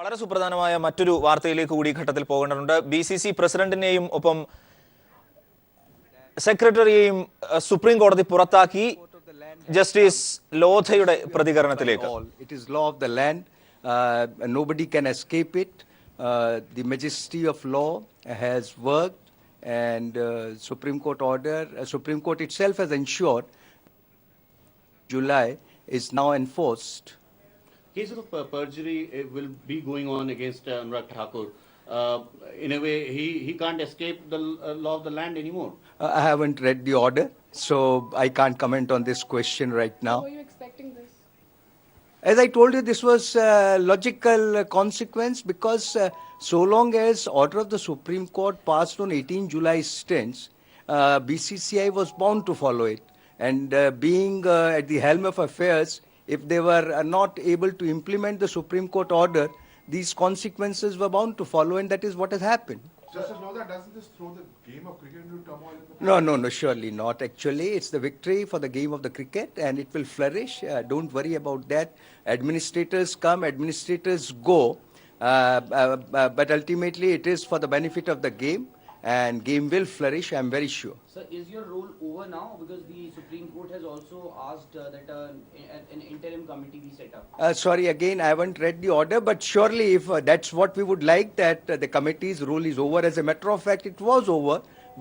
വളരെ സുപ്രധാനമായ മറ്റൊരു വാർത്തയിലേക്ക് കൂടി ഘട്ടത്തിൽ പോകേണ്ടതുണ്ട്. BCC പ്രസിഡന്റിനെയും ഒപ്പം സെക്രട്ടറിയെയും സുപ്രീം കോടതി പുറത്താക്കി. ജസ്റ്റിസ് ലോധയുടെ പ്രതികരണത്തിലേക്ക്. It is law of the land. Nobody can escape it. The majesty of law has worked, and Supreme Court order, Supreme Court itself has ensured July is now enforced. Cases of perjury will be going on against Anurag Thakur. In a way, he can't escape the law of the land anymore. I haven't read the order, so I can't comment on this question right now. Were you expecting this? As I told you, this was a logical consequence because so long as order of the Supreme Court passed on 18 July stands, BCCI was bound to follow it. And being at the helm of affairs, if they were not able to implement the Supreme Court order, these consequences were bound to follow, and that is what has happened. Justice Lodha, doesn't this throw the game of cricket into turmoil? No, surely not. Actually, it's the victory for the game of the cricket, and it will flourish. Don't worry about that. Administrators come, administrators go, but ultimately it is for the benefit of the game, and game will flourish, I'm very sure. Sir, is your role over now? Because the Supreme Court has also asked that an interim committee be set up. Sorry, again, I haven't read the order, but surely if that's what we would like, that the committee's role is over. As a matter of fact, it was over.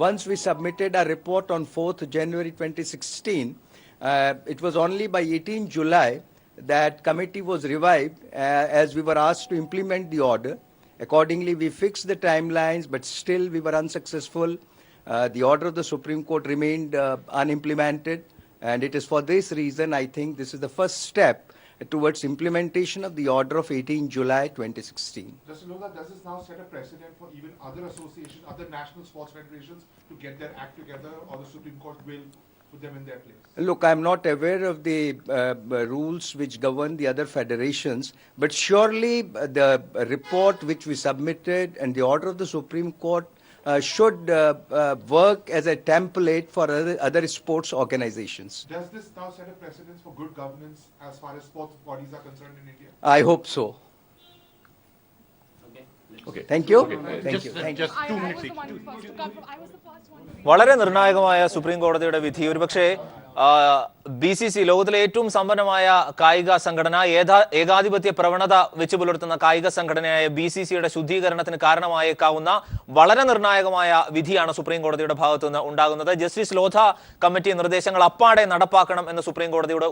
Once we submitted our report on 4th January 2016, it was only by 18 July that committee was revived as we were asked to implement the order. Accordingly, we fixed the timelines, but still we were unsuccessful. The order of the Supreme Court remained unimplemented, and it is for this reason I think this is the first step towards implementation of the order of 18 July 2016. Justice Lodha, does this now set a precedent for even other associations, other national sports federations to get their act together, or the Supreme Court will put them in their place? Look, I'm not aware of the rules which govern the other federations, but surely the report which we submitted and the order of the Supreme Court should work as a template for other sports organizations. Does this now set a precedent for good governance as far as sports bodies are concerned in India? I hope so. Okay. Thank you. Just 2 minutes. I was the one first to come. I was the first one. വളരെ നിർണായകമായ supreme കോടതിയുടെ വിധി. ഒരുപക്ഷെ BCC ലോകത്തിലെ ഏറ്റവും സമ്പന്നമായ കായിക സംഘടന, ഏകാധിപത്യ പ്രവണത വെച്ച് പുലർത്തുന്ന കായിക സംഘടനയായ BCCയുടെ ശുദ്ധീകരണത്തിന് കാരണമായേക്കാവുന്ന വളരെ നിർണായകമായ വിധിയാണ് സുപ്രീം കോടതിയുടെ ഭാഗത്തു നിന്ന് ഉണ്ടാകുന്നത്. ജസ്റ്റിസ് ലോധ കമ്മിറ്റി നിർദ്ദേശങ്ങൾ അപ്പാടെ നടപ്പാക്കണം എന്ന് സുപ്രീം കോടതിയുടെ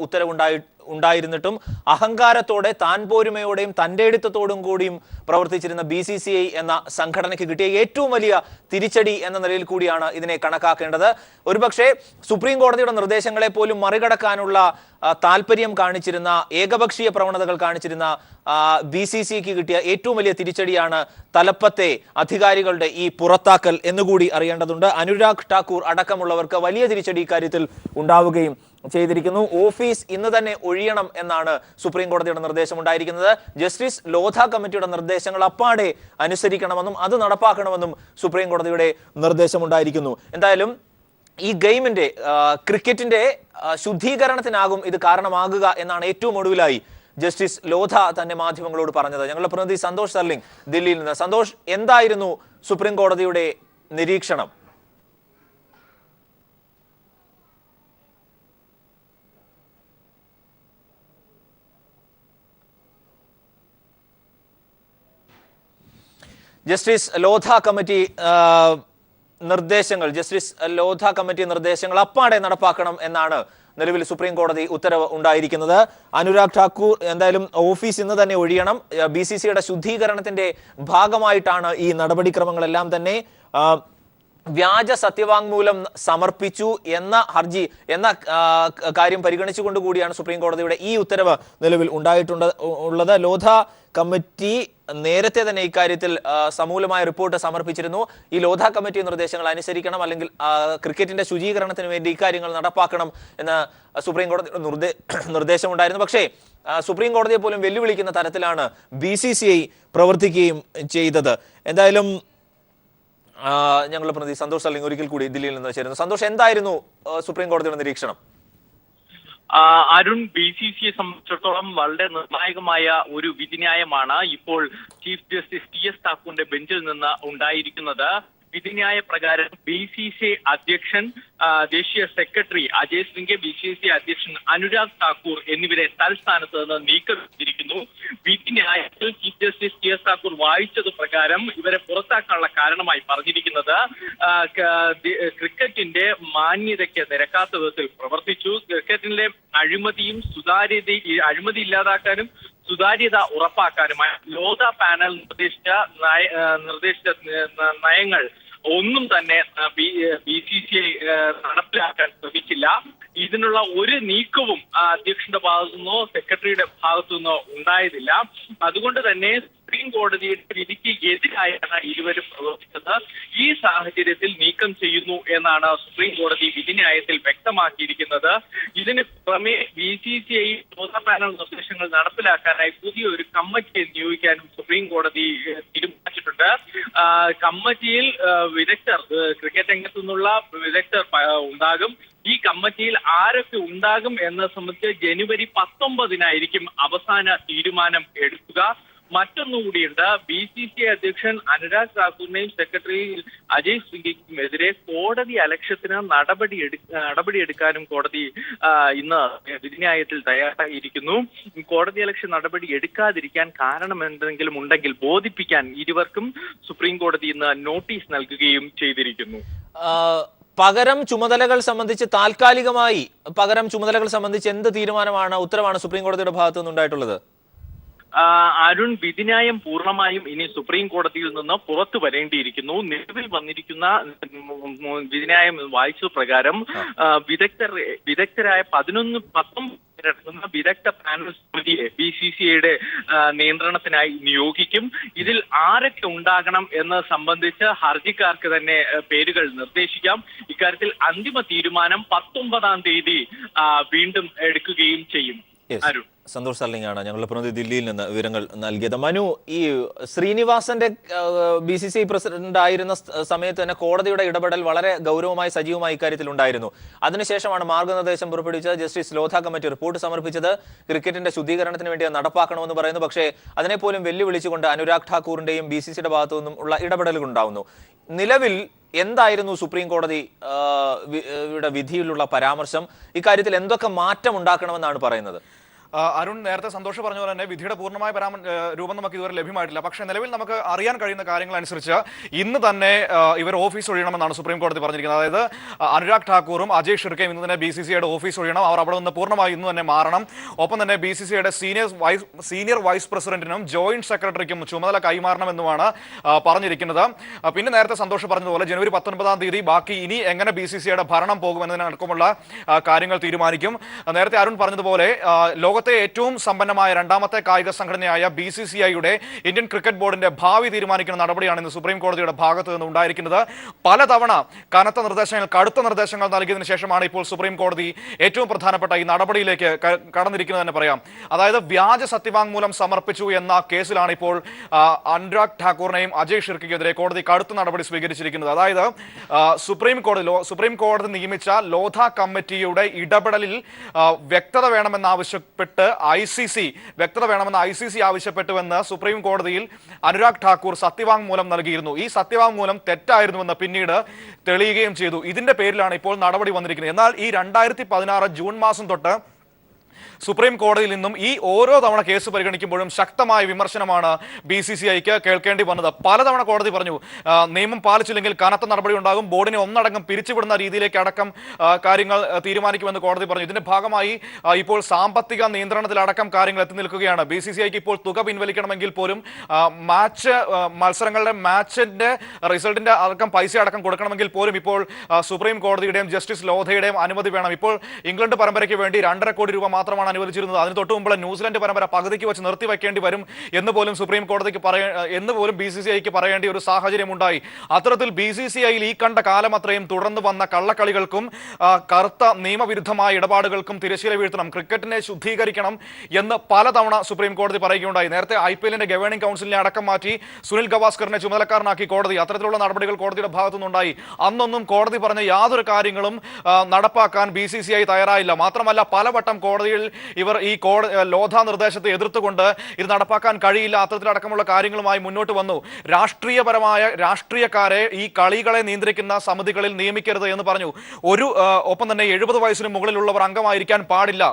ഉണ്ടായിരുന്നിട്ടും അഹങ്കാരത്തോടെ താൻ പോരുമയോടെയും തന്റെ എടുത്തത്തോടും കൂടിയും പ്രവർത്തിച്ചിരുന്ന BCCI എന്ന സംഘടനയ്ക്ക് കിട്ടിയ ഏറ്റവും വലിയ തിരിച്ചടി എന്ന നിലയിൽ കൂടിയാണ് ഇതിനെ കണക്കാക്കേണ്ടത്. ഒരുപക്ഷെ സുപ്രീം കോടതിയുടെ നിർദ്ദേശങ്ങളെ പോലും മറികടക്കാനുള്ള താല്പര്യം കാണിച്ചിരുന്ന, ഏകപക്ഷീയ പ്രവണതകൾ കാണിച്ചിരുന്ന BCCക്ക് കിട്ടിയ ഏറ്റവും വലിയ തിരിച്ചടിയാണ് തലപ്പത്തെ അധികാരികളുടെ ഈ പുറത്താക്കൽ എന്നുകൂടി അറിയേണ്ടതുണ്ട്. അനുരാഗ് ഠാക്കൂർ അടക്കമുള്ളവർക്ക് വലിയ തിരിച്ചടി ഇക്കാര്യത്തിൽ ഉണ്ടാവുകയും ചെയ്തിരിക്കുന്നു. ഓഫീസ് ഇന്ന് തന്നെ ഒഴിയണം എന്നാണ് സുപ്രീം കോടതിയുടെ നിർദ്ദേശം ഉണ്ടായിരിക്കുന്നത്. ജസ്റ്റിസ് ലോധ കമ്മിറ്റിയുടെ നിർദ്ദേശങ്ങൾ അപ്പാടെ അനുസരിക്കണമെന്നും അത് നടപ്പാക്കണമെന്നും സുപ്രീം കോടതിയുടെ നിർദ്ദേശമുണ്ടായിരിക്കുന്നു. എന്തായാലും ഈ ഗെയിമിന്റെ, ക്രിക്കറ്റിന്റെ ശുദ്ധീകരണത്തിനാകും ഇത് കാരണമാകുക എന്നാണ് ഏറ്റവും ഒടുവിലായി ജസ്റ്റിസ് ലോധ തന്നെ മാധ്യമങ്ങളോട് പറഞ്ഞത്. ഞങ്ങളുടെ പ്രതിനിധി സന്തോഷ് സർലിംഗ് ദില്ലിയിൽ നിന്ന്. സന്തോഷ്, എന്തായിരുന്നു സുപ്രീം കോടതിയുടെ നിരീക്ഷണം? ജസ്റ്റിസ് ലോധ കമ്മിറ്റി നിർദ്ദേശങ്ങൾ അപ്പാടെ നടപ്പാക്കണം എന്നാണ് നിലവിൽ സുപ്രീം കോടതി ഉത്തരവ് ഉണ്ടായിരിക്കുന്നത്. അനുരാഗ് ഠാക്കൂർ എന്തായാലും ഓഫീസ് ഇന്ന് തന്നെ ഒഴിയണം. BCCയുടെ ശുദ്ധീകരണത്തിന്റെ ഭാഗമായിട്ടാണ് ഈ നടപടിക്രമങ്ങളെല്ലാം തന്നെ. വ്യാജ സത്യവാങ്മൂലം സമർപ്പിച്ചു എന്ന ഹർജി എന്ന കാര്യം പരിഗണിച്ചുകൊണ്ട് കൂടിയാണ് സുപ്രീം കോടതിയുടെ ഈ ഉത്തരവ് നിലവിൽ ഉള്ളത്. ലോധ കമ്മിറ്റി നേരത്തെ തന്നെ ഇക്കാര്യത്തിൽ സമൂലമായ റിപ്പോർട്ട് സമർപ്പിച്ചിരുന്നു. ഈ ലോധ കമ്മിറ്റി നിർദ്ദേശങ്ങൾ അനുസരിക്കണം, അല്ലെങ്കിൽ ക്രിക്കറ്റിന്റെ ശുചീകരണത്തിന് വേണ്ടി ഇക്കാര്യങ്ങൾ നടപ്പാക്കണം എന്ന് സുപ്രീം കോടതിയുടെ നിർദ്ദേശമുണ്ടായിരുന്നു. പക്ഷേ സുപ്രീം കോടതിയെ പോലും വെല്ലുവിളിക്കുന്ന തരത്തിലാണ് BCCI പ്രവർത്തിക്കുകയും ചെയ്തത്. എന്തായാലും ഞങ്ങളുടെ പ്രതിനിധി സന്തോഷ് സർലിംഗ് ഒരിക്കൽ കൂടി ദില്ലിയിൽ നിന്ന് ചേരുന്നു. സന്തോഷ്, എന്തായിരുന്നു സുപ്രീം കോടതിയുടെ നിരീക്ഷണം? അരുൺ, BCCയെ സംബന്ധിച്ചിടത്തോളം വളരെ നിർണായകമായ ഒരു വിധിന്യായമാണ് ഇപ്പോൾ ചീഫ് ജസ്റ്റിസ് TS താക്കൂറിന്റെ ബെഞ്ചിൽ നിന്ന് ഉണ്ടായിരിക്കുന്നത്. വിധിന്യായ പ്രകാരം BCCI അധ്യക്ഷൻ, ദേശീയ സെക്രട്ടറി അജയ് സിംഗ്, BCCI അധ്യക്ഷൻ അനുരാഗ് താക്കൂർ എന്നിവരെ തൽസ്ഥാനത്ത് നിന്ന് നീക്കം ചെയ്തിരിക്കുന്നു. വിധിന്യായത്തിൽ ചീഫ് ജസ്റ്റിസ് TS താക്കൂർ വായിച്ചത് പ്രകാരം ഇവരെ പുറത്താക്കാനുള്ള കാരണമായി പറഞ്ഞിരിക്കുന്നത് ക്രിക്കറ്റിന്റെ മാന്യതയ്ക്ക് നിരക്കാത്ത വിധത്തിൽ പ്രവർത്തിച്ചു. ക്രിക്കറ്റിലെ അഴിമതി ഇല്ലാതാക്കാനും സുതാര്യത ഉറപ്പാക്കാനുമായി ലോധ പാനൽ നിർദ്ദേശിച്ച നയങ്ങൾ ഒന്നും തന്നെ BCCI നടപ്പിലാക്കാൻ ശ്രമിച്ചില്ല. ഇതിനുള്ള ഒരു നീക്കവും അധ്യക്ഷന്റെ ഭാഗത്തു നിന്നോ സെക്രട്ടറിയുടെ ഭാഗത്തു നിന്നോ ഉണ്ടായതില്ല. അതുകൊണ്ട് തന്നെ സുപ്രീം കോടതിയുടെ വിധിക്ക് എതിരായാണ് ഇരുവരും പ്രവർത്തിച്ചത്. ഈ സാഹചര്യത്തിൽ നീക്കം ചെയ്യുന്നു എന്നാണ് സുപ്രീം കോടതി വിധിന്യായത്തിൽ വ്യക്തമാക്കിയിരിക്കുന്നത്. ഇതിന് പുറമെ BCCI ലോധ പാനൽ നിർദ്ദേശങ്ങൾ നടപ്പിലാക്കാനായി പുതിയൊരു കമ്മിറ്റിയെ നിയോഗിക്കാനും സുപ്രീം കോടതി തീരുമാനിച്ചിട്ടുണ്ട്. കമ്മിറ്റിയിൽ വിദഗ്ധർ, ക്രിക്കറ്റ് രംഗത്തു നിന്നുള്ള വിദഗ്ധർ ഉണ്ടാകും. ഈ കമ്മിറ്റിയിൽ ആരൊക്കെ ഉണ്ടാകും എന്നത് സംബന്ധിച്ച് ജനുവരി 19 അവസാന തീരുമാനം എടുക്കുക. മറ്റൊന്നുകൂടിയുണ്ട്, BCCI അധ്യക്ഷൻ അനുരാഗ് താക്കൂറിനെയും സെക്രട്ടറി അജയ് സിംഗിക്കുമെതിരെ കോടതി അലക്ഷ്യത്തിന് നടപടിയെടുക്കാനും കോടതി ഇന്ന് വിധിന്യായത്തിൽ തയ്യാറായിരിക്കുന്നു. കോടതി അലക്ഷ്യ നടപടി എടുക്കാതിരിക്കാൻ കാരണം എന്തെങ്കിലും ഉണ്ടെങ്കിൽ ബോധിപ്പിക്കാൻ ഇരുവർക്കും സുപ്രീം കോടതി ഇന്ന് നോട്ടീസ് നൽകുകയും ചെയ്തിരിക്കുന്നു. പകരം ചുമതലകൾ സംബന്ധിച്ച് താൽക്കാലികമായി എന്ത് തീരുമാനമാണ്, ഉത്തരവാണ് സുപ്രീം കോടതിയുടെ ഭാഗത്തു നിന്നുണ്ടായിട്ടുള്ളത്? അരുൺ, വിധിന്യായം പൂർണ്ണമായും ഇനി സുപ്രീം കോടതിയിൽ നിന്ന് പുറത്തു വരേണ്ടിയിരിക്കുന്നു. നിലവിൽ വന്നിരിക്കുന്ന വിധിന്യായം വായിച്ചത് പ്രകാരം വിദഗ്ധരായ 19 വിദഗ്ധ പാനൽ സമിതിയെ BCCIയുടെ നിയന്ത്രണത്തിനായി നിയോഗിക്കും. ഇതിൽ ആരൊക്കെ ഉണ്ടാകണം എന്ന് സംബന്ധിച്ച് ഹർജിക്കാർക്ക് തന്നെ പേരുകൾ നിർദ്ദേശിക്കാം. ഇക്കാര്യത്തിൽ അന്തിമ തീരുമാനം 19 വീണ്ടും എടുക്കുകയും ചെയ്യും. അരുൺ, സന്തോഷ് സർലിംഗാണ് ഞങ്ങളുടെ പ്രതിനിധി ദില്ലിയിൽ നിന്ന് വിവരങ്ങൾ നൽകിയത്. മനു, ഈ ശ്രീനിവാസന്റെ BCCI പ്രസിഡന്റ് ആയിരുന്ന സമയത്ത് തന്നെ കോടതിയുടെ ഇടപെടൽ വളരെ ഗൗരവമായി സജീവമായി ഇക്കാര്യത്തിൽ ഉണ്ടായിരുന്നു. അതിനുശേഷമാണ് മാർഗനിർദ്ദേശം പുറപ്പെടുവിച്ച ജസ്റ്റിസ് ലോധ കമ്മിറ്റി റിപ്പോർട്ട് സമർപ്പിച്ചത്. ക്രിക്കറ്റിന്റെ ശുദ്ധീകരണത്തിന് വേണ്ടി നടപ്പാക്കണമെന്ന് പറയുന്നു. പക്ഷേ അതിനെപ്പോലും വെല്ലുവിളിച്ചുകൊണ്ട് അനുരാഗ് ഠാക്കൂറിന്റെയും BCCIയുടെ ഭാഗത്തു നിന്നും ഉള്ള ഇടപെടലുകൾ ഉണ്ടാവുന്നു. നിലവിൽ എന്തായിരുന്നു സുപ്രീം കോടതി വിധിയിലുള്ള പരാമർശം? ഇക്കാര്യത്തിൽ എന്തൊക്കെ മാറ്റം ഉണ്ടാക്കണമെന്നാണ് പറയുന്നത്? അരുൺ, നേരത്തെ സന്തോഷം പറഞ്ഞ പോലെ തന്നെ വിധിയുടെ പൂർണ്ണമായ രൂപം നമുക്ക് ഇതുവരെ ലഭ്യമായിട്ടില്ല. പക്ഷേ നിലവിൽ നമുക്ക് അറിയാൻ കഴിയുന്ന കാര്യങ്ങൾ അനുസരിച്ച് ഇന്ന് തന്നെ ഇവർ ഓഫീസ് ഒഴിയണമെന്നാണ് സുപ്രീം കോടതി പറഞ്ഞിരിക്കുന്നത്. അതായത് അനുരാഗ് ഠാക്കൂറും അജയ് ഷിർക്കയും ഇന്ന് തന്നെ BCCIയുടെ ഓഫീസ് ഒഴിയണം. അവർ അവിടെ നിന്ന് പൂർണ്ണമായി ഇന്ന് തന്നെ മാറണം. ഒപ്പം തന്നെ BCCIയുടെ സീനിയർ വൈസ് പ്രസിഡന്റിനും ജോയിന്റ് സെക്രട്ടറിക്കും ചുമതല കൈമാറണമെന്നുമാണ് പറഞ്ഞിരിക്കുന്നത്. പിന്നെ നേരത്തെ സന്തോഷം പറഞ്ഞതുപോലെ ജനുവരി 19 ബാക്കി ഇനി എങ്ങനെ BCCIയുടെ ഭരണം പോകുമെന്നതിനടക്കമുള്ള കാര്യങ്ങൾ തീരുമാനിക്കും. നേരത്തെ അരുൺ പറഞ്ഞതുപോലെ ലോകത്തെ ഏറ്റവും സമ്പന്നമായ രണ്ടാമത്തെ കായിക സംഘടനയായ BCCIയുടെ ഇന്ത്യൻ ക്രിക്കറ്റ് ബോർഡിന്റെ ഭാവി തീരുമാനിക്കുന്ന നടപടിയാണ് ഇന്ന് സുപ്രീം കോടതിയുടെ ഭാഗത്ത് നിന്ന് ഉണ്ടായിരിക്കുന്നത്. പലതവണ കടുത്ത നിർദ്ദേശങ്ങൾ നൽകിയതിനു ശേഷമാണ് ഇപ്പോൾ സുപ്രീം കോടതി ഏറ്റവും പ്രധാനപ്പെട്ട ഈ നടപടിയിലേക്ക് കടന്നിരിക്കുന്നതെന്ന് പറയാം. അതായത് വ്യാജ സത്യവാങ്മൂലം സമർപ്പിച്ചു എന്ന കേസിലാണ് ഇപ്പോൾ അനുരാഗ് ഠാക്കൂറിനെയും അജയ് ഷിർക്കയ്ക്കെതിരെ കോടതി കടുത്ത നടപടി സ്വീകരിച്ചിരിക്കുന്നത്. അതായത് സുപ്രീം കോടതി നിയമിച്ച ലോധ കമ്മിറ്റിയുടെ ഇടപെടലിൽ വ്യക്തത വേണമെന്നാവശ്യപ്പെട്ട് ICC ആവശ്യപ്പെട്ടുവെന്ന് സുപ്രീം കോടതിയിൽ അനുരാഗ് ഠാക്കൂർ സത്യവാങ്മൂലം നൽകിയിരുന്നു. ഈ സത്യവാങ്മൂലം തെറ്റായിരുന്നുവെന്ന് പിന്നീട് തെളിയുകയും ചെയ്തു. ഇതിന്റെ പേരിലാണ് ഇപ്പോൾ നടപടി വന്നിരിക്കുന്നത്. എന്നാൽ ഈ 2016 ജൂൺ മാസം തൊട്ട് സുപ്രീം കോടതിയിൽ നിന്നും ഈ ഓരോ തവണ കേസ് പരിഗണിക്കുമ്പോഴും ശക്തമായ വിമർശനമാണ് BCCIക്ക് കേൾക്കേണ്ടി വന്നത്. പലതവണ കോടതി പറഞ്ഞു നിയമം പാലിച്ചില്ലെങ്കിൽ കനത്ത നടപടി ഉണ്ടാകും, ബോർഡിനെ ഒന്നടങ്കം പിരിച്ചുവിടുന്ന രീതിയിലേക്ക് അടക്കം കാര്യങ്ങൾ തീരുമാനിക്കുമെന്ന് കോടതി പറഞ്ഞു. ഇതിന്റെ ഭാഗമായി ഇപ്പോൾ സാമ്പത്തിക നിയന്ത്രണത്തിലടക്കം കാര്യങ്ങൾ എത്തി നിൽക്കുകയാണ്. BCCIക്ക് ഇപ്പോൾ തുക പിൻവലിക്കണമെങ്കിൽ പോലും മാച്ചിന്റെ റിസൾട്ടിന്റെ അടക്കം പൈസ അടക്കം കൊടുക്കണമെങ്കിൽ പോലും ഇപ്പോൾ സുപ്രീം കോടതിയുടെയും ജസ്റ്റിസ് ലോധയുടെയും അനുമതി വേണം. ഇപ്പോൾ ഇംഗ്ലണ്ട് പരമ്പരയ്ക്ക് വേണ്ടി 2.5 കോടി രൂപ മാത്രം മാത്രമാണ് അനുവദിച്ചിരുന്നത്. അതിന് തൊട്ട് മുമ്പുള്ള ന്യൂസിലൻഡ് പരമ്പര പകുതിക്ക് വെച്ച് നിർത്തിവെക്കേണ്ടി വരും എന്ന് പോലും സുപ്രീം കോടതിക്ക് എന്ന് പോലും BCCIക്ക് പറയേണ്ട ഒരു സാഹചര്യം ഉണ്ടായി. അത്തരത്തിൽ BCCIയിൽ ഈ കണ്ട കാലം അത്രയും തുടർന്ന് വന്ന കള്ളക്കളികൾക്കും കറുത്ത നിയമവിരുദ്ധമായ ഇടപാടുകൾക്കും തിരശ്ശീല വീഴ്ത്തണം, ക്രിക്കറ്റിനെ ശുദ്ധീകരിക്കണം എന്ന് പലതവണ സുപ്രീം കോടതി പറയുകയുണ്ടായി. നേരത്തെ IPLന്റെ ഗവേണിംഗ് കൗൺസിലിനെ അടക്കം മാറ്റി സുനിൽ ഗവാസ്കറിനെ ചുമതലക്കാരനാക്കി കോടതി. അത്തരത്തിലുള്ള നടപടികൾ കോടതിയുടെ ഭാഗത്തുനിന്നുണ്ടായി. അന്നൊന്നും കോടതി പറഞ്ഞ യാതൊരു കാര്യങ്ങളും നടപ്പാക്കാൻ BCCI തയ്യാറായില്ല. മാത്രമല്ല പലവട്ടം കോടതിയിൽ ഇവർ ഈ ലോധ നിർദ്ദേശത്തെ എതിർത്തുകൊണ്ട് ഇത് നടപ്പാക്കാൻ കഴിയില്ല, അത്തരത്തിലടക്കമുള്ള കാര്യങ്ങളുമായി മുന്നോട്ട് വന്നു. രാഷ്ട്രീയക്കാരെ ഈ കളികളെ നിയന്ത്രിക്കുന്ന സമിതികളിൽ നിയമിക്കരുത് എന്ന് പറഞ്ഞു. ഒപ്പം തന്നെ 70 വയസ്സിന് മുകളിലുള്ളവർ അംഗമായിരിക്കാൻ പാടില്ല.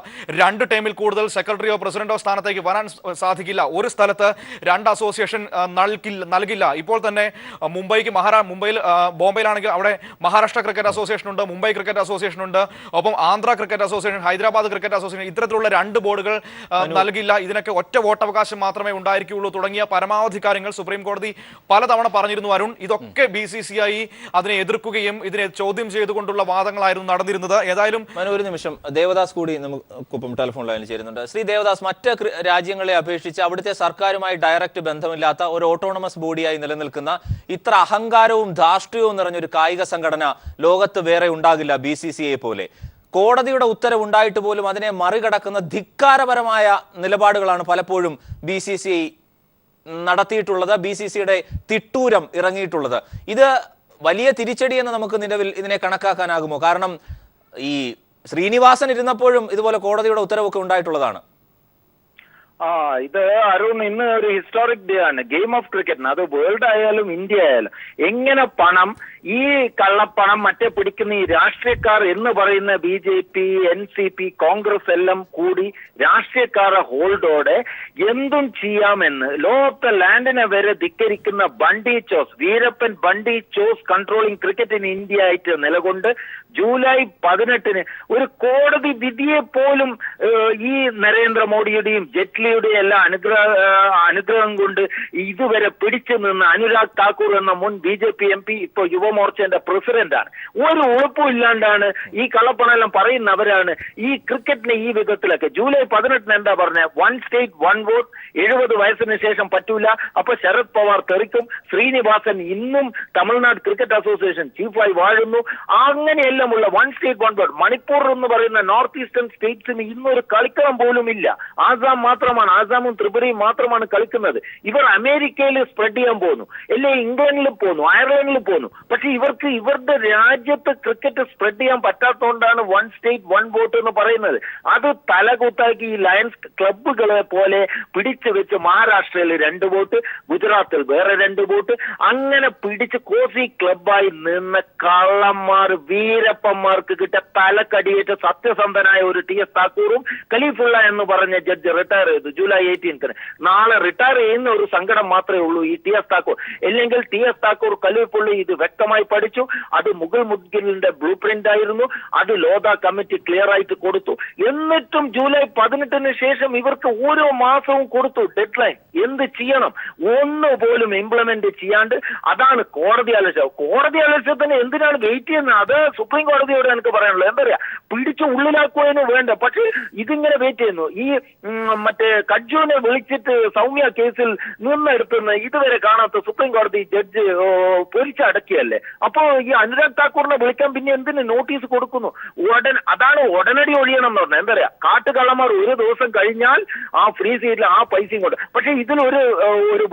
2 ടേമിൽ കൂടുതൽ സെക്രട്ടറിയോ പ്രസിഡന്റോ സ്ഥാനത്തേക്ക് വരാൻ സാധിക്കില്ല. ഒരു സ്ഥലത്ത് 2 അസോസിയേഷൻ നൽകില്ല. ഇപ്പോൾ തന്നെ മുംബൈയിൽ ബോംബെയിലാണെങ്കിൽ അവിടെ മഹാരാഷ്ട്ര ക്രിക്കറ്റ് അസോസിയേഷൻ ഉണ്ട്, മുംബൈ ക്രിക്കറ്റ് അസോസിയേഷൻ ഉണ്ട്, ഒപ്പം Andhra cricket association, Hyderabad cricket association, ഇത്തരത്തിലുള്ള 2 ബോർഡുകൾ നൽകില്ല. ഇതിനൊക്കെ ഒറ്റ വോട്ടവകാശം മാത്രമേ ഉണ്ടായിരിക്കുകയുള്ളൂ തുടങ്ങിയ പരമാവധി കാര്യങ്ങൾ സുപ്രീം കോടതി പലതവണ പറഞ്ഞിരുന്നു. അരുൺ, ഇതൊക്കെ BCCI അതിനെ എതിർക്കുകയും ഇതിനെ ചോദ്യം ചെയ്തുകൊണ്ടുള്ള വാദങ്ങളായിരുന്നു നടന്നിരുന്നത്. ഏതായാലും ഒരു നിമിഷം, ദേവദാസ് കൂടി നമുക്കൊപ്പം ടെലിഫോൺ ലൈനിൽ ചേരുന്നുണ്ട്. ശ്രീ ദേവദാസ്, മറ്റ് രാജ്യങ്ങളെ അപേക്ഷിച്ച് അവിടുത്തെ സർക്കാരുമായി ഡയറക്റ്റ് ബന്ധമില്ലാത്ത ഒരു ഓട്ടോണമസ് ബോഡിയായി നിലനിൽക്കുന്ന ഇത്ര അഹങ്കാരവും ധാർഷ്ട്യവും നിറഞ്ഞൊരു കായിക സംഘടന ലോകത്ത് വേറെ ഉണ്ടാകില്ല BCCI പോലെ. കോടതിയുടെ ഉത്തരവുണ്ടായിട്ട് പോലും അതിനെ മറികടക്കുന്ന ധിക്കാരപരമായ നിലപാടുകളാണ് പലപ്പോഴും BCCI നടത്തിയിട്ടുള്ളത്, BCCIയുടെ തിട്ടൂരം ഇറങ്ങിയിട്ടുള്ളത്. ഇത് വലിയ തിരിച്ചടി എന്ന് നമുക്ക് നിലവിൽ ഇതിനെ കണക്കാക്കാനാകുമോ? കാരണം ഈ ശ്രീനിവാസൻ ഇരുന്നപ്പോഴും ഇതുപോലെ കോടതിയുടെ ഉത്തരവൊക്കെ ഉണ്ടായിട്ടുള്ളതാണ്. ഇത് അരുൺ, ഇന്ന് ഒരു ഹിസ്റ്റോറിക് ഡേ ആണ് ഗെയിം ഓഫ് ക്രിക്കറ്റിന്. അത് വേൾഡ് ആയാലും ഇന്ത്യ ആയാലും എങ്ങനെ പണം, ഈ കള്ളപ്പണം മറ്റേ പിടിക്കുന്ന ഈ രാഷ്ട്രീയക്കാർ എന്ന് പറയുന്ന BJP, NCP, കോൺഗ്രസ് എല്ലാം കൂടി രാഷ്ട്രീയക്കാരുടെ ഹോൾഡോടെ എന്തും ചെയ്യാമെന്ന് ലോകത്തെ ലാൻഡിനെ വരെ ധിക്കരിക്കുന്ന ബണ്ടി ചോസ്, വീരപ്പൻ ബണ്ടി ചോസ് കൺട്രോളിംഗ് ക്രിക്കറ്റ് ഇൻ ഇന്ത്യ ആയിട്ട് നിലകൊണ്ട് ജൂലൈ 18 ഒരു കോടതി വിധിയെ പോലും ഈ നരേന്ദ്രമോദിയുടെയും ജെറ്റ്ലിയുടെയും എല്ലാം അനുഗ്രഹം കൊണ്ട് ഇതുവരെ പിടിച്ചു നിന്ന് അനുരാഗ് താക്കൂർ എന്ന മുൻ BJP MP ഇപ്പൊ യുവമോർച്ചന്റെ പ്രസിഡന്റാണ്. ഒരു ഉറപ്പും ഇല്ലാണ്ടാണ് ഈ കള്ളപ്പണമെല്ലാം പറയുന്നവരാണ് ഈ ക്രിക്കറ്റിനെ ഈ വിധത്തിലൊക്കെ. ജൂലൈ 18 എന്താ പറഞ്ഞ, 1 സ്റ്റേറ്റ് 1 വോട്ട്, 70 വയസ്സിന് ശേഷം പറ്റൂല. അപ്പൊ ശരത് പവാർ തെറിക്കും. ശ്രീനിവാസൻ ഇന്നും തമിഴ്നാട് ക്രിക്കറ്റ് അസോസിയേഷൻ ചീഫായി വാഴുന്നു. അങ്ങനെയെല്ലാമുള്ള 1 സ്റ്റേറ്റ് 1 വോട്ട്. മണിപ്പൂർ എന്ന് പറയുന്ന നോർത്ത് ഈസ്റ്റേൺ സ്റ്റേറ്റ്സിന് ഇന്നൊരു കളിക്കളം പോലും ഇല്ല. ആസാമും ത്രിപുരയും മാത്രമാണ് കളിക്കുന്നത്. ഇവർ അമേരിക്കയിൽ സ്പ്രെഡ് ചെയ്യാൻ പോകുന്നു, അല്ലെ ഇംഗ്ലണ്ടിൽ പോകുന്നു, അയർലൻഡിൽ പോകുന്നു. പക്ഷെ ഇവർക്ക് ഇവരുടെ രാജ്യത്ത് ക്രിക്കറ്റ് സ്പ്രെഡ് ചെയ്യാൻ പറ്റാത്തതുകൊണ്ടാണ് 1 സ്റ്റേറ്റ് 1 വോട്ട് എന്ന് പറയുന്നത്. അത് തലകുത്താക്കി ഈ ലയൺസ് ക്ലബ്ബുകളെ പോലെ പിടിച്ചു വെച്ച് മഹാരാഷ്ട്രയിൽ 2 വോട്ട്, ഗുജറാത്തിൽ വേറെ 2 വോട്ട്, അങ്ങനെ പിടിച്ച് കോസി ക്ലബായി നിന്ന കള്ളന്മാർ, വീരപ്പന്മാർക്ക് കിട്ടിയ തലക്കടിയേറ്റ സത്യസന്ധനായ ഒരു TS താക്കൂറും ഖലീഫുള്ള എന്ന് പറഞ്ഞ ജഡ്ജ് റിട്ടയർ ചെയ്തു ജൂലൈ 18. നാളെ റിട്ടയർ ചെയ്യുന്ന ഒരു സങ്കടം മാത്രമേ ഉള്ളൂ ഈ TS താക്കൂർ. അല്ലെങ്കിൽ TS താക്കൂർ, ഖലീഫുള്ള ഇത് വ്യക്തമായി പഠിച്ചു. അത് മുഗിലിന്റെ ബ്ലൂ പ്രിന്റ് ആയിരുന്നു. അത് ലോധ കമ്മിറ്റി ക്ലിയർ ആയിട്ട് കൊടുത്തു. എന്നിട്ടും ജൂലൈ 18 ശേഷം ഇവർക്ക് ഓരോ മാസവും കൊടുത്തു ഡെഡ് ലൈൻ. എന്ത് ചെയ്യണം ഒന്നുപോലും ഇംപ്ലിമെന്റ് ചെയ്യാണ്ട് അതാണ് കോടതി അലക്ഷ്യം. കോടതി അലക്ഷ്യത്തിന് എന്തിനാണ് വെയിറ്റ് ചെയ്യുന്നത്? അത് സുപ്രീം കോടതിയോട് എനിക്ക് പറയാനുള്ളത്. എന്താ പറയാ, പിടിച്ചു ഉള്ളിലാക്കുവാനും വേണ്ട, പക്ഷെ ഇതിങ്ങനെ വെയിറ്റ് ചെയ്യുന്നു. ഈ മറ്റേ കജ്ജുവിനെ വിളിച്ചിട്ട് സൗമ്യ കേസിൽ നിന്നെടുത്തുന്ന ഇതുവരെ കാണാത്ത സുപ്രീം കോടതി ജഡ്ജ് പൊരിച്ചടക്കിയല്ലേ. അപ്പോ ഈ അനുരാഗ് താക്കൂറിനെ വിളിക്കാൻ പിന്നെ എന്തിന് നോട്ടീസ് കൊടുക്കുന്നു? അതാണ് ഉടനടി ഒഴിയണം എന്ന് പറഞ്ഞത്. എന്താ പറയാ, കാട്ടുകള്ളന്മാർ ഒരു ദിവസം കഴിഞ്ഞാൽ ആ ഫ്രീ സീറ്റിൽ ആ പൈസയും കൊണ്ട്. പക്ഷെ ഇതിലൊരു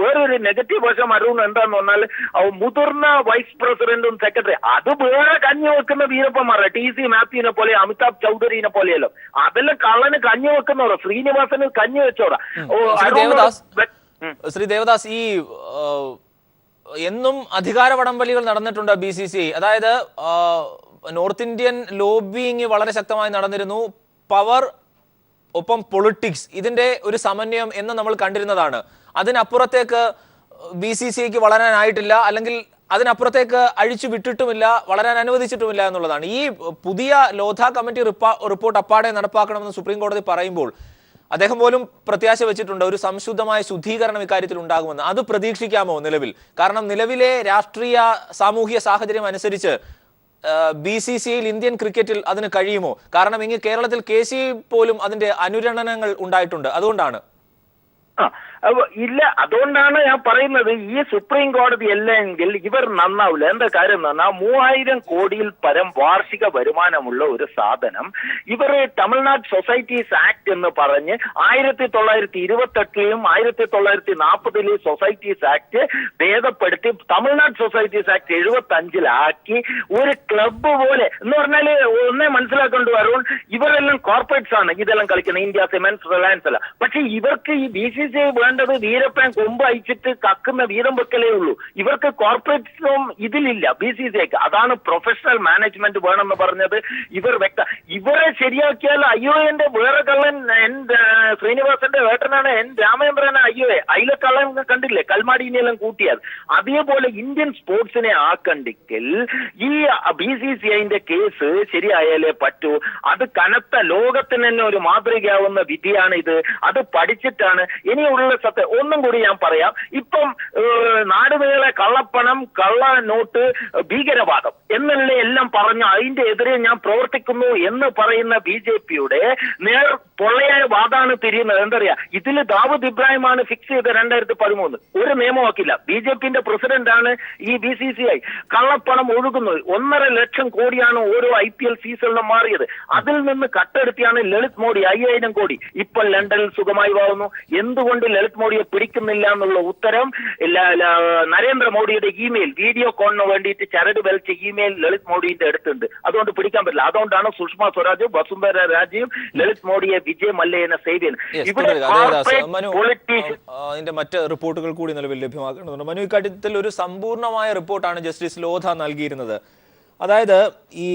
വേറൊരു നെഗറ്റീവ് വശം അറിയുന്നത് എന്താന്ന് പറഞ്ഞാൽ, മുതിർന്ന വൈസ് പ്രസിഡന്റും സെക്രട്ടറി അത് വേറെ കഞ്ഞി വെക്കുന്ന വീരപ്പന്മാരെ, TC മാത്യുവിനെ പോലെ, അമിതാഭ് ചൗധരിനെ പോലെയല്ലോ. അതെല്ലാം കള്ളന് കഞ്ഞി വെക്കുന്നവരോ, ശ്രീനിവാസന് കഞ്ഞി വെച്ചോടാ. ശ്രീ ദേവദാസ്, ഈ എന്നും അധികാര വടംവലികൾ നടന്നിട്ടുണ്ട് BCCI. അതായത് നോർത്ത് ഇന്ത്യൻ ലോബിയിങ് വളരെ ശക്തമായി നടന്നിരുന്നു. പവർ ഒപ്പം പൊളിറ്റിക്സ്, ഇതിന്റെ ഒരു സമന്വയം എന്ന് നമ്മൾ കണ്ടിരുന്നതാണ്. അതിനപ്പുറത്തേക്ക് BCCIക്ക് വളരാനായിട്ടില്ല, അല്ലെങ്കിൽ അതിനപ്പുറത്തേക്ക് അഴിച്ചു വിട്ടിട്ടുമില്ല, വളരാൻ അനുവദിച്ചിട്ടുമില്ല എന്നുള്ളതാണ്. ഈ പുതിയ ലോധ കമ്മിറ്റി റിപ്പോർട്ട് അപ്പാടെ നടപ്പാക്കണമെന്ന് സുപ്രീം കോടതി പറയുമ്പോൾ അദ്ദേഹം പോലും പ്രത്യാശ വെച്ചിട്ടുണ്ട് ഒരു സംശുദ്ധമായ ശുദ്ധീകരണം ഇക്കാര്യത്തിൽ ഉണ്ടാകുമെന്ന്. അത് പ്രതീക്ഷിക്കാമോ നിലവിൽ? കാരണം നിലവിലെ രാഷ്ട്രീയ സാമൂഹിക സാഹചര്യം അനുസരിച്ച് BCCI ഇന്ത്യൻ ക്രിക്കറ്റിൽ അതിന് കഴിയുമോ? കാരണം ഇങ്ങ് കേരളത്തിൽ KCB പോലും അതിന്റെ അനുരണനങ്ങൾ ഉണ്ടായിട്ടുണ്ട്. അതുകൊണ്ടാണ് ഇല്ല, അതുകൊണ്ടാണ് ഞാൻ പറയുന്നത് ഈ സുപ്രീം കോടതി അല്ലെങ്കിൽ ഇവർ നന്നാവില്ല. എന്താ കാര്യം എന്ന് പറഞ്ഞാൽ 3000 കോടിയിൽ പരം വാർഷിക വരുമാനമുള്ള ഒരു സാധനം ഇവർ തമിഴ്നാട് സൊസൈറ്റീസ് ആക്ട് എന്ന് പറഞ്ഞ് 1928 1940 സൊസൈറ്റീസ് ആക്ട് ഭേദപ്പെടുത്തി തമിഴ്നാട് സൊസൈറ്റീസ് ആക്ട് 75 ഒരു ക്ലബ്ബ് പോലെ എന്ന് പറഞ്ഞാല് ഒന്നേ മനസ്സിലാക്കേണ്ടി വരും. ഇവരെല്ലാം കോർപ്പറേറ്റ്സ് ആണ് ഇതെല്ലാം കളിക്കുന്നത്, ഇന്ത്യ സിമെന്റ്, റിലയൻസ് അല്ല. പക്ഷെ ഇവർക്ക് ഈ BCCI വേണ്ടത് വീരപ്പൻ കൊമ്പ് അയച്ചിട്ട് കക്കുന്ന വീരം വെക്കലേ ഉള്ളൂ. ഇവർക്ക് കോർപ്പറേറ്റ്സും ഇതിലില്ല BCCIക്ക്. അതാണ് പ്രൊഫഷണൽ മാനേജ്മെന്റ് വേണമെന്ന് പറഞ്ഞത്. ഇവരെ ശരിയാക്കിയാൽ അയ്യോ എന്റെ വേറെ കള്ളൻ ശ്രീനിവാസന്റെ വേട്ടനാണ് രാമേന്ദ്രനാണ് അയ്യോ അതിലെ കള്ളൻ കണ്ടില്ലേ കൽമാടിനെല്ലാം കൂട്ടിയത്. അതേപോലെ ഇന്ത്യൻ സ്പോർട്സിനെ ആക്കണ്ടെങ്കിൽ ഈ BCCIന്റെ കേസ് ശരിയായാലേ പറ്റൂ. അത് കനത്ത ലോകത്തിന് തന്നെ ഒരു മാതൃകയാവുന്ന വിധിയാണ് ഇത്. അത് പഠിച്ചിട്ടാണ് ഇനിയുള്ള ഒന്നും കൂടി ഞാൻ പറയാം. ഇപ്പം നാടുനീളെ കള്ളപ്പണം, കള്ള നോട്ട്, ഭീകരവാദം എന്നല്ല എല്ലാം പറഞ്ഞു അതിന്റെ എതിരെ ഞാൻ പ്രവർത്തിക്കുന്നു എന്ന് പറയുന്ന BJPയുടെ നേർ പൊള്ളയായ വാദമാണ് തിരിയുന്നത്. എന്തറിയാ, ഇതിൽ ദാവൂദ് ഇബ്രാഹിമാണ് ഫിക്സ് ചെയ്ത് 2013 ഒരു നിയമമാക്കില്ല. BJPന്റെ പ്രസിഡന്റാണ് ഈ BCCI. കള്ളപ്പണം ഒഴുകുന്നത് 1.5 ലക്ഷം കോടിയാണ് ഓരോ IPL സീസണിലും മാറിയത്. അതിൽ നിന്ന് കട്ടെടുത്തിയാണ് ലളിത് മോഡി 5000 കോടി ഇപ്പോൾ ലണ്ടനിൽ സുഖമായി വാഴുന്നു. എന്തുകൊണ്ട് ലളിത് മോഡിയെ പിടിക്കുന്നില്ല എന്നുള്ള ഉത്തരം നരേന്ദ്രമോദിയുടെ ഇമെയിൽ വീഡിയോ കോണിന് വേണ്ടിയിട്ട് ചരട് വലിച്ച ഇമെയിൽ ലളിത് മോഡിന്റെ അടുത്തുണ്ട്. അതുകൊണ്ട് പിടിക്കാൻ പറ്റില്ല. അതുകൊണ്ടാണ് സുഷമ സ്വരാജും വസുന്ധര രാജയും ലളിത് മോഡിയെ വിജയ് മല്യനെ സേവ് അതിന്റെ മറ്റ് റിപ്പോർട്ടുകൾ കൂടി നിലവിൽ ലഭ്യമാക്കേണ്ടതുണ്ട്. മനു, ഇക്കാര്യത്തിൽ ഒരു സമ്പൂർണമായ റിപ്പോർട്ടാണ് ജസ്റ്റിസ് ലോധ നൽകിയിരുന്നത്. അതായത് ഈ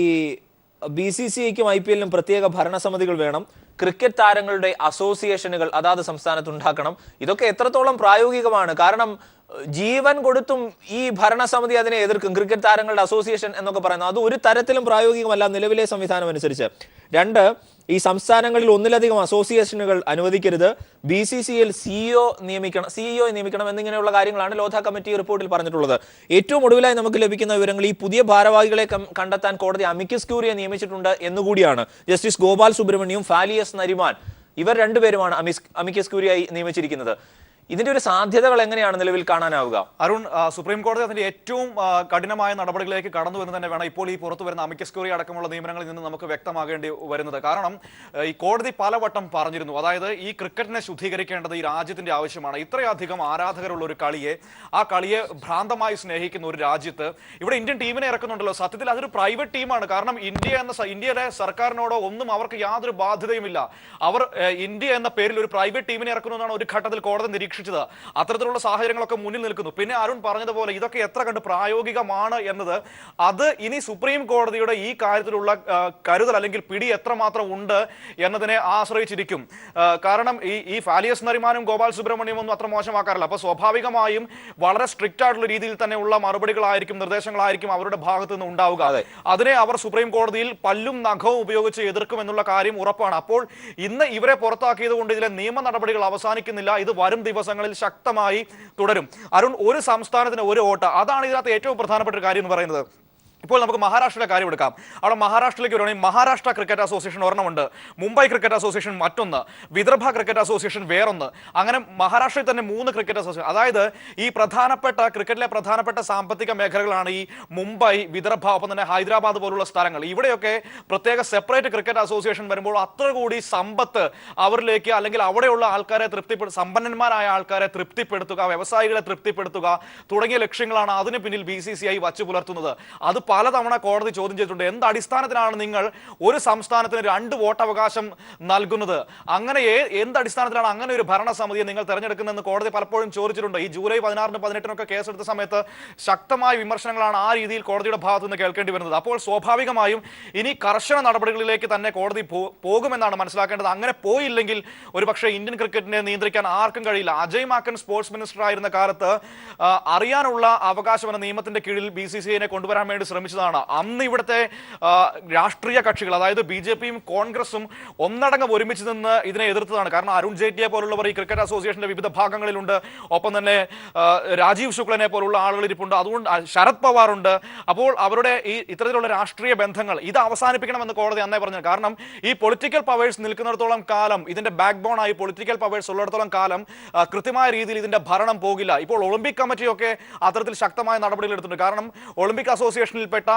BCCIക്കും IPLനും പ്രത്യേക ഭരണസമിതികൾ വേണം, ക്രിക്കറ്റ് താരങ്ങളുടെ അസോസിയേഷനുകൾ അതാത് സംസ്ഥാനത്ത് ഉണ്ടാക്കണം. ഇതൊക്കെ എത്രത്തോളം പ്രായോഗികമാണ്? കാരണം ജീവൻ കൊടുത്തും ഈ ഭരണസമിതി അതിനെ എതിർക്കും. ക്രിക്കറ്റ് താരങ്ങളുടെ അസോസിയേഷൻ എന്നൊക്കെ പറയുന്നത് അത് ഒരു തരത്തിലും പ്രായോഗികമല്ല നിലവിലെ സംവിധാനം അനുസരിച്ച്. 2, ഈ സംസ്ഥാനങ്ങളിൽ ഒന്നിലധികം അസോസിയേഷനുകൾ അനുവദിക്കരുത്, BCCIയിൽ CEO നിയമിക്കണം എന്നിങ്ങനെയുള്ള കാര്യങ്ങളാണ് ലോധ കമ്മിറ്റി റിപ്പോർട്ടിൽ പറഞ്ഞിട്ടുള്ളത്. ഏറ്റവും ഒടുവിലായി നമുക്ക് ലഭിക്കുന്ന വിവരങ്ങൾ ഈ പുതിയ ഭാരവാഹികളെ കണ്ടെത്താൻ കോടതി അമിക്കസ് ക്യൂറിയെ നിയമിച്ചിട്ടുണ്ട് എന്നുകൂടിയാണ്. ജസ്റ്റിസ് ഗോപാൽ സുബ്രഹ്മണ്യവും ഫാലിയസ് നരിമാൻ ഇവർ രണ്ടുപേരുമാണ് അമിക്കസ് ക്യൂറിയായി നിയമിച്ചിരിക്കുന്നത്. ഇതിന്റെ ഒരു സാധ്യതകൾ എങ്ങനെയാണ് നിലവിൽ കാണാനാവുക? അരുൺ, സുപ്രീം കോടതി അതിന്റെ ഏറ്റവും കഠിനമായ നടപടികളിലേക്ക് കടന്നു വരുന്നത് തന്നെ വേണം ഇപ്പോൾ ഈ പുറത്തു വരുന്ന അമിക്കസ് ക്യൂറി അടക്കമുള്ള നിയമനങ്ങളിൽ നിന്ന് നമുക്ക് വ്യക്തമാകേണ്ടി വരുന്നത്. കാരണം ഈ കോടതി പലവട്ടം പറഞ്ഞിരുന്നു, അതായത് ഈ ക്രിക്കറ്റിനെ ശുദ്ധീകരിക്കേണ്ടത് ഈ രാജ്യത്തിന്റെ ആവശ്യമാണ്. ഇത്രയധികം ആരാധകരുള്ള ഒരു കളിയെ, ആ കളിയെ ഭ്രാന്തമായി സ്നേഹിക്കുന്ന ഒരു രാജ്യത്ത് ഇവിടെ ഇന്ത്യൻ ടീമിനെ ഇറക്കുന്നുണ്ടല്ലോ. സത്യത്തിൽ അതൊരു പ്രൈവറ്റ് ടീമാണ്. കാരണം ഇന്ത്യയിലെ സർക്കാരിനോടോ ഒന്നും അവർക്ക് യാതൊരു ബാധ്യതയുമില്ല. അവർ ഇന്ത്യ എന്ന പേരിൽ ഒരു പ്രൈവറ്റ് ടീമിനെ ഇറക്കുന്നതാണ് ഒരു ഘട്ടത്തിൽ കോടതി നിരീക്ഷിച്ചത്. അത്തരത്തിലുള്ള സാഹചര്യങ്ങളൊക്കെ മുന്നിൽ നിൽക്കുന്നു. പിന്നെ അരുൺ പറഞ്ഞതുപോലെ ഇതൊക്കെ എത്ര കണ്ട് പ്രായോഗികമാണ് എന്നത് അത് ഇനി സുപ്രീം കോടതിയുടെ ഈ കാര്യത്തിലുള്ള കരുതൽ അല്ലെങ്കിൽ പിടി എത്രമാത്രം ഉണ്ട് എന്നതിനെ ആശ്രയിച്ചിരിക്കും. കാരണം ഈ ഫാലിയസ് നരിമാനും ഗോപാൽ സുബ്രഹ്മണ്യം ഒന്നും അത്ര മോശമാക്കാറില്ല. അപ്പൊ സ്വാഭാവികമായും വളരെ സ്ട്രിക്റ്റ് ആയിട്ടുള്ള രീതിയിൽ തന്നെയുള്ള മറുപടികളായിരിക്കും, നിർദ്ദേശങ്ങളായിരിക്കും അവരുടെ ഭാഗത്തു നിന്ന് ഉണ്ടാവുക. അതിനെ അവർ സുപ്രീം കോടതിയിൽ പല്ലും നഖവും ഉപയോഗിച്ച് എതിർക്കും എന്നുള്ള കാര്യം ഉറപ്പാണ്. അപ്പോൾ ഇന്ന് ഇവരെ പുറത്താക്കിയത് കൊണ്ട് ഇതിലെ നിയമ നടപടികൾ അവസാനിക്കുന്നില്ല. ഇത് വരും ദിവസങ്ങളിൽ ശക്തമായി തുടരും. അരുൺ, ഒരു സംസ്ഥാനത്തിന് ഒരു വോട്ട്, അതാണ് ഇതിനകത്ത് ഏറ്റവും പ്രധാനപ്പെട്ട ഒരു കാര്യം എന്ന് പറയുന്നത്. ഇപ്പോൾ നമുക്ക് മഹാരാഷ്ട്രയിലെ കാര്യം എടുക്കാം. അവിടെ മഹാരാഷ്ട്രയിലേക്ക് വരുവാണെങ്കിൽ മഹാരാഷ്ട്ര ക്രിക്കറ്റ് അസോസിയേഷൻ ഒരെണ്ണമുണ്ട്, മുംബൈ ക്രിക്കറ്റ് അസോസിയേഷൻ മറ്റൊന്ന്, വിദർഭ ക്രിക്കറ്റ് അസോസിയേഷൻ വേറൊന്ന്. അങ്ങനെ മഹാരാഷ്ട്രയിൽ തന്നെ 3 ക്രിക്കറ്റ് അസോസിയേഷൻ. അതായത് ഈ ക്രിക്കറ്റിലെ പ്രധാനപ്പെട്ട സാമ്പത്തിക മേഖലകളാണ് ഈ മുംബൈ, വിദർഭ, ഒപ്പം തന്നെ ഹൈദരാബാദ് പോലുള്ള സ്ഥലങ്ങൾ. ഇവിടെയൊക്കെ പ്രത്യേക സെപ്പറേറ്റ് ക്രിക്കറ്റ് അസോസിയേഷൻ വരുമ്പോൾ അത്ര കൂടി സമ്പത്ത് അവരിലേക്ക്, അല്ലെങ്കിൽ അവിടെയുള്ള ആൾക്കാരെ സമ്പന്നന്മാരായ ആൾക്കാരെ തൃപ്തിപ്പെടുത്തുക, വ്യവസായികളെ തൃപ്തിപ്പെടുത്തുക തുടങ്ങിയ ലക്ഷ്യങ്ങളാണ് അതിന് പിന്നിൽ BCCI വച്ചു പുലർത്തുന്നത്. അത് പലതവണ കോടതി ചോദ്യം ചെയ്തിട്ടുണ്ട്. എന്ത് അടിസ്ഥാനത്തിലാണ് നിങ്ങൾ ഒരു സംസ്ഥാനത്തിന് 2 വോട്ടവകാശം നൽകുന്നത്? അങ്ങനെ എന്ത് അടിസ്ഥാനത്തിലാണ് അങ്ങനെ ഒരു ഭരണസമിതിയെ നിങ്ങൾ തെരഞ്ഞെടുക്കുന്നതെന്ന് കോടതി പലപ്പോഴും ചോദിച്ചിട്ടുണ്ട്. ഈ ജൂലൈ 16, 18 കേസെടുത്ത സമയത്ത് ശക്തമായ വിമർശനങ്ങളാണ് ആ രീതിയിൽ കോടതിയുടെ ഭാഗത്തു നിന്ന് കേൾക്കേണ്ടി വരുന്നത്. അപ്പോൾ സ്വാഭാവികമായും ഇനി കർശന നടപടികളിലേക്ക് തന്നെ കോടതി പോകുമെന്നാണ് മനസ്സിലാക്കേണ്ടത്. അങ്ങനെ പോയില്ലെങ്കിൽ ഒരുപക്ഷെ ഇന്ത്യൻ ക്രിക്കറ്റിനെ നിയന്ത്രിക്കാൻ ആർക്കും കഴിയില്ല. അജയ് മാക്കൻ സ്പോർട്സ് മിനിസ്റ്റർ ആയിരുന്ന കാലത്ത് അറിയാനുള്ള അവകാശം എന്ന നിയമത്തിന്റെ കീഴിൽ BCCIനെ കൊണ്ടുവരാൻ വേണ്ടി ശ്രമിച്ചു. നിർമ്മിച്ചതാണ്. അന്ന് ഇവിടുത്തെ രാഷ്ട്രീയ കക്ഷികൾ, അതായത് BJPയും കോൺഗ്രസും ഒന്നടങ്കം ഒരുമിച്ച് നിന്ന് ഇതിനെ എതിർത്തതാണ്. കാരണം അരുൺ ജെയ്റ്റ്ലിയെ പോലുള്ളവർ ഈ ക്രിക്കറ്റ് അസോസിയേഷന്റെ വിവിധ ഭാഗങ്ങളിലുണ്ട്. ഒപ്പം തന്നെ രാജീവ് ശുക്ലനെ പോലുള്ള ആളുകൾ ഇരിപ്പുണ്ട്. അതുകൊണ്ട് ശരത് പവാർ ഉണ്ട്. അപ്പോൾ അവരുടെ ഈ ഇത്തരത്തിലുള്ള രാഷ്ട്രീയ ബന്ധങ്ങൾ ഇത് അവസാനിപ്പിക്കണമെന്ന് കോടതി അന്നേ പറഞ്ഞു. കാരണം ഈ പൊളിറ്റിക്കൽ പവേഴ്സ് നിൽക്കുന്നിടത്തോളം കാലം, ഇതിന്റെ ബാക്ക് ബോൺ ആയി പൊളിറ്റിക്കൽ പവേഴ്സ് ഉള്ളിടത്തോളം കാലം കൃത്യമായ രീതിയിൽ ഇതിന്റെ ഭരണം പോകില്ല. ഇപ്പോൾ ഒളിമ്പിക് കമ്മിറ്റിയൊക്കെ അത്തരത്തിൽ ശക്തമായ നടപടികൾ എടുത്തിട്ടുണ്ട്. കാരണം ഒളിമ്പിക് അസോസിയേഷനിൽപ്പെട്ട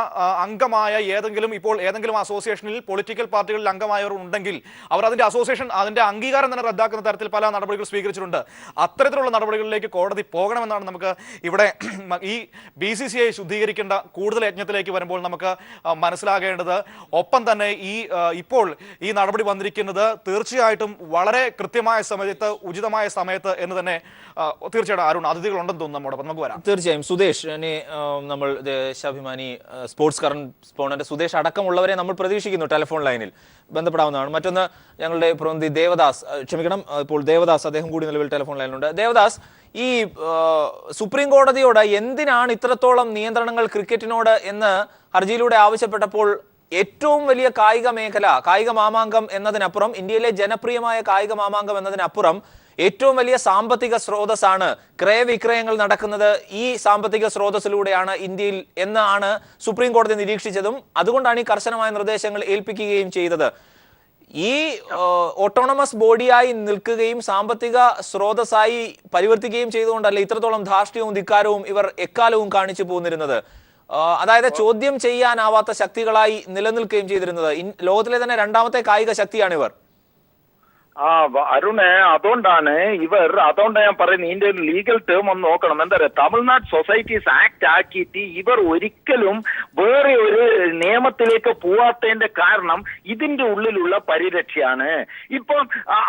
അംഗമായ ഏതെങ്കിലും അസോസിയേഷനിൽ പൊളിറ്റിക്കൽ പാർട്ടികളിൽ അംഗമായവർ ഉണ്ടെങ്കിൽ അവർ അതിന്റെ അംഗീകാരം തന്നെ റദ്ദാക്കുന്ന തരത്തിൽ പല നടപടികൾ സ്വീകരിച്ചിട്ടുണ്ട്. അത്തരത്തിലുള്ള നടപടികളിലേക്ക് കോടതി പോകണമെന്നാണ് നമുക്ക് ഇവിടെ ഈ BCCI ശുദ്ധീകരിക്കേണ്ട കൂടുതൽ യജ്ഞത്തിലേക്ക് വരുമ്പോൾ നമുക്ക് മനസ്സിലാകേണ്ടത്. ഒപ്പം തന്നെ ഇപ്പോൾ ഈ നടപടി വന്നിരിക്കുന്നത് തീർച്ചയായിട്ടും വളരെ കൃത്യമായ സമയത്ത്, ഉചിതമായ സമയത്ത് എന്ന് തന്നെ തീർച്ചയായിട്ടും അരുൺ, അതിഥികളുണ്ടെന്ന് തോന്നുന്നു നമ്മോടൊപ്പം. നമുക്ക് വരാം. തീർച്ചയായും സുദേശ്, ഇനി നമ്മൾ ദേശാഭിമാനി സ്പോർട്സ് കറസ്പോണ്ടന്റ് സുദേശ് അടക്കമുള്ളവരെ നമ്മൾ പ്രതീക്ഷിക്കുന്നു ടെലിഫോൺ ലൈനിൽ ബന്ധപ്പെടാവുന്നതാണ്. മറ്റൊന്ന് ഞങ്ങളുടെ പ്രതിനിധി ദേവദാസ്, ഇപ്പോൾ ദേവദാസ് അദ്ദേഹം കൂടി നിലവിൽ ടെലിഫോൺ ലൈനിലുണ്ട്. ദേവദാസ്, ഈ സുപ്രീം കോടതിയോട് എന്തിനാണ് ഇത്രത്തോളം നിയന്ത്രണങ്ങൾ ക്രിക്കറ്റിനോട് എന്ന് ഹർജിയിലൂടെ ആവശ്യപ്പെട്ടപ്പോൾ ഏറ്റവും വലിയ കായിക മാമാങ്കം എന്നതിനപ്പുറം, ഇന്ത്യയിലെ ജനപ്രിയമായ കായിക മാമാങ്കം എന്നതിനപ്പുറം ഏറ്റവും വലിയ സാമ്പത്തിക സ്രോതസ്സാണ് ക്രയവിക്രയങ്ങൾ നടക്കുന്നത്, ഈ സാമ്പത്തിക സ്രോതസ്സിലൂടെയാണ് ഇന്ത്യയിൽ എന്നാണ് സുപ്രീം കോടതി നിരീക്ഷിച്ചതും. അതുകൊണ്ടാണ് ഈ കർശനമായ നിർദ്ദേശങ്ങൾ ഏൽപ്പിക്കുകയും ചെയ്തത്. ഈ ഓട്ടോണമസ് ബോഡിയായി നിൽക്കുകയും സാമ്പത്തിക സ്രോതസ്സായി പരിവർത്തിക്കുകയും ചെയ്തുകൊണ്ടല്ല ഇത്രത്തോളം ധാർഷ്ട്യവും ധിക്കാരവും ഇവർ എക്കാലവും കാണിച്ചു പോന്നിരുന്നത്. അതായത് ചോദ്യം ചെയ്യാനാവാത്ത ശക്തികളായി നിലനിൽക്കുകയും ചെയ്തിരുന്നത്. ലോകത്തിലെ തന്നെ രണ്ടാമത്തെ കായിക ശക്തിയാണ് ഇവർ. അരുണെ, അതുകൊണ്ടാണ് ഞാൻ പറയുന്നത് ഇതിന്റെ ഒരു ലീഗൽ ടേം ഒന്ന് നോക്കണം. എന്താ പറയുക, തമിഴ്നാട് സൊസൈറ്റീസ് ആക്ട് ആക്കിയിട്ട് ഇവർ ഒരിക്കലും വേറെ ഒരു നിയമത്തിലേക്ക് പോവാത്തതിന്റെ കാരണം ഇതിന്റെ ഉള്ളിലുള്ള പരിരക്ഷയാണ്. ഇപ്പം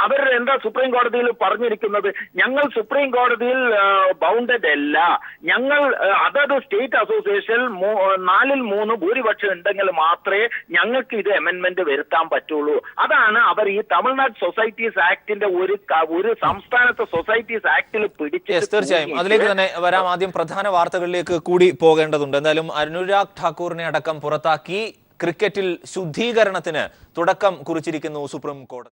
അവർ എന്താ സുപ്രീം കോടതിയിൽ പറഞ്ഞിരിക്കുന്നത്, ഞങ്ങൾ സുപ്രീം കോടതിയിൽ ബൗണ്ടഡ് അല്ല, ഞങ്ങൾ അതത് സ്റ്റേറ്റ് അസോസിയേഷൻ 4/3 ഭൂരിപക്ഷം ഉണ്ടെങ്കിൽ മാത്രമേ ഞങ്ങൾക്ക് ഇത് അമെന്റ്മെന്റ് വരുത്താൻ പറ്റുള്ളൂ. അതാണ് അവർ ഈ തമിഴ്നാട് സൊസൈറ്റീസ് ആക്ടിന്റെ ഒരു സംസ്ഥാനത്തെ സൊസൈറ്റീസ് ആക്ടിൽ പിടിച്ച്. തീർച്ചയായും അതിലേക്ക് തന്നെ വരാം. ആദ്യം പ്രധാന വാർത്തകളിലേക്ക് കൂടി പോകേണ്ടതുണ്ട്. എന്തായാലും അനുരാഗ് ഠാക്കൂറിനെ അടക്കം പുറത്താക്കി ക്രിക്കറ്റിൽ ശുദ്ധീകരണത്തിന് തുടക്കം കുറിച്ചിരിക്കുന്നു സുപ്രീം കോടതി.